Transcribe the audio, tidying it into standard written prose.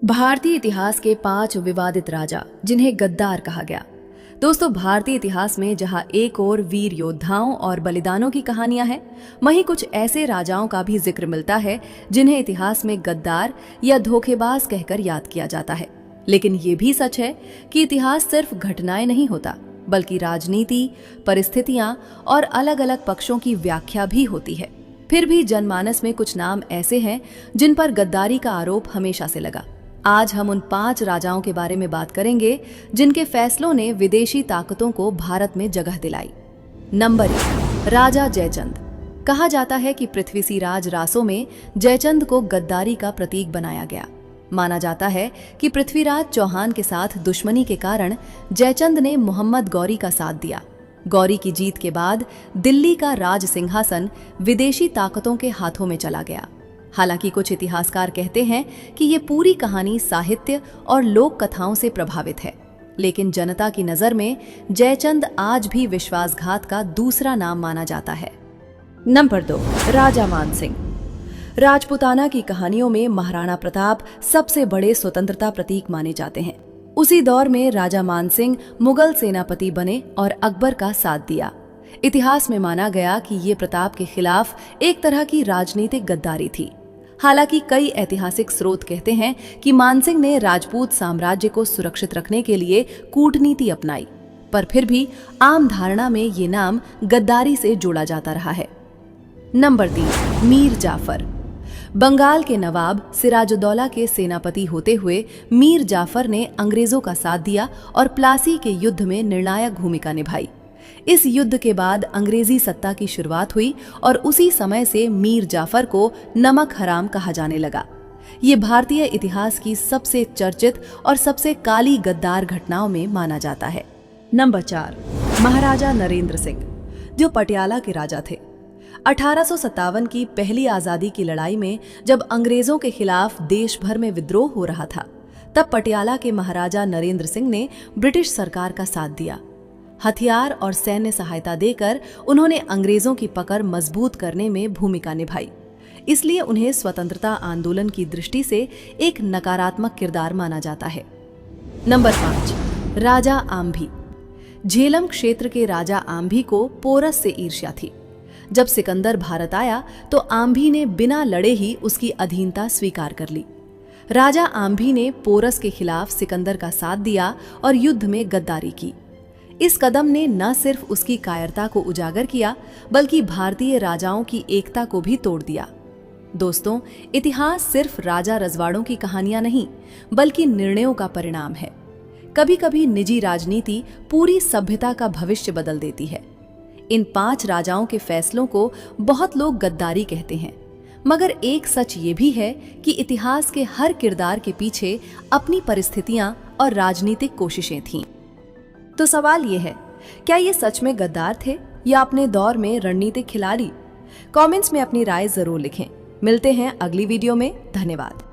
भारतीय इतिहास के 5 विवादित राजा जिन्हें गद्दार कहा गया। दोस्तों, भारतीय इतिहास में जहां एक और वीर योद्धाओं और बलिदानों की कहानियां हैं, वहीं कुछ ऐसे राजाओं का भी जिक्र मिलता है जिन्हें इतिहास में गद्दार या धोखेबाज कहकर याद किया जाता है। लेकिन ये भी सच है कि इतिहास सिर्फ घटनाएं नहीं होता, बल्कि राजनीति, परिस्थितियां और अलग अलग पक्षों की व्याख्या भी होती है। फिर भी जनमानस में कुछ नाम ऐसे हैं जिन पर गद्दारी का आरोप हमेशा से लगा। आज हम उन 5 राजाओं के बारे में बात करेंगे जिनके फैसलों ने विदेशी ताकतों को भारत में जगह दिलाई। नंबर 1, राजा जयचंद। कहा जाता है कि पृथ्वीराज रासों में जयचंद को गद्दारी का प्रतीक बनाया गया। माना जाता है कि पृथ्वीराज चौहान के साथ दुश्मनी के कारण जयचंद ने मोहम्मद गौरी का साथ दिया। गौरी की जीत के बाद दिल्ली का राज सिंहासन विदेशी ताकतों के हाथों में चला गया। हालांकि कुछ इतिहासकार कहते हैं कि ये पूरी कहानी साहित्य और लोक कथाओं से प्रभावित है, लेकिन जनता की नजर में जयचंद आज भी विश्वासघात का दूसरा नाम माना जाता है। नंबर 2, राजा मानसिंह। राजपूताना की कहानियों में महाराणा प्रताप सबसे बड़े स्वतंत्रता प्रतीक माने जाते हैं। उसी दौर में राजा मानसिंह मुगल सेनापति बने और अकबर का साथ दिया। इतिहास में माना गया कि ये प्रताप के खिलाफ एक तरह की राजनीतिक गद्दारी थी। हालांकि कई ऐतिहासिक स्रोत कहते हैं कि मानसिंह ने राजपूत साम्राज्य को सुरक्षित रखने के लिए कूटनीति अपनाई, पर फिर भी आम धारणा में ये नाम गद्दारी से जोड़ा जाता रहा है। नंबर 3, मीर जाफर। बंगाल के नवाब सिराजुद्दौला के सेनापति होते हुए मीर जाफर ने अंग्रेजों का साथ दिया और प्लासी के युद्ध में निर्णायक भूमिका निभाई। इस युद्ध के बाद अंग्रेजी सत्ता की शुरुआत हुई और उसी समय से मीर जाफर को नमक हराम कहा जाने लगा। ये भारतीय इतिहास की सबसे चर्चित और सबसे काली गद्दार घटनाओं में माना जाता है। नंबर 4, महाराजा नरेंद्र सिंह, जो पटियाला के राजा थे। 1857 की पहली आजादी की लड़ाई में जब अंग्रेजों के खिलाफ देश भर में विद्रोह हो रहा था, तब पटियाला के महाराजा नरेंद्र सिंह ने ब्रिटिश सरकार का साथ दिया। हथियार और सैन्य सहायता देकर उन्होंने अंग्रेजों की पकड़ मजबूत करने में भूमिका निभाई। इसलिए उन्हें स्वतंत्रता आंदोलन की दृष्टि से एक नकारात्मक किरदार माना जाता है। नंबर 5, राजा आम्भी। झेलम क्षेत्र के राजा आम्भी को पोरस से ईर्ष्या थी। जब सिकंदर भारत आया तो आम्भी ने बिना लड़े ही उसकी अधीनता स्वीकार कर ली। राजा आम्भी ने पोरस के खिलाफ सिकंदर का साथ दिया और युद्ध में गद्दारी की। इस कदम ने न सिर्फ उसकी कायरता को उजागर किया, बल्कि भारतीय राजाओं की एकता को भी तोड़ दिया। दोस्तों, इतिहास सिर्फ राजा रजवाड़ों की कहानियां नहीं, बल्कि निर्णयों का परिणाम है। कभी कभी निजी राजनीति पूरी सभ्यता का भविष्य बदल देती है। इन 5 राजाओं के फैसलों को बहुत लोग गद्दारी कहते हैं, मगर एक सच ये भी है कि इतिहास के हर किरदार के पीछे अपनी परिस्थितियां और राजनीतिक कोशिशें थीं। तो सवाल ये है, क्या ये सच में गद्दार थे या अपने दौर में रणनीतिक खिलाड़ी? कमेंट्स में अपनी राय जरूर लिखें। मिलते हैं अगली वीडियो में। धन्यवाद।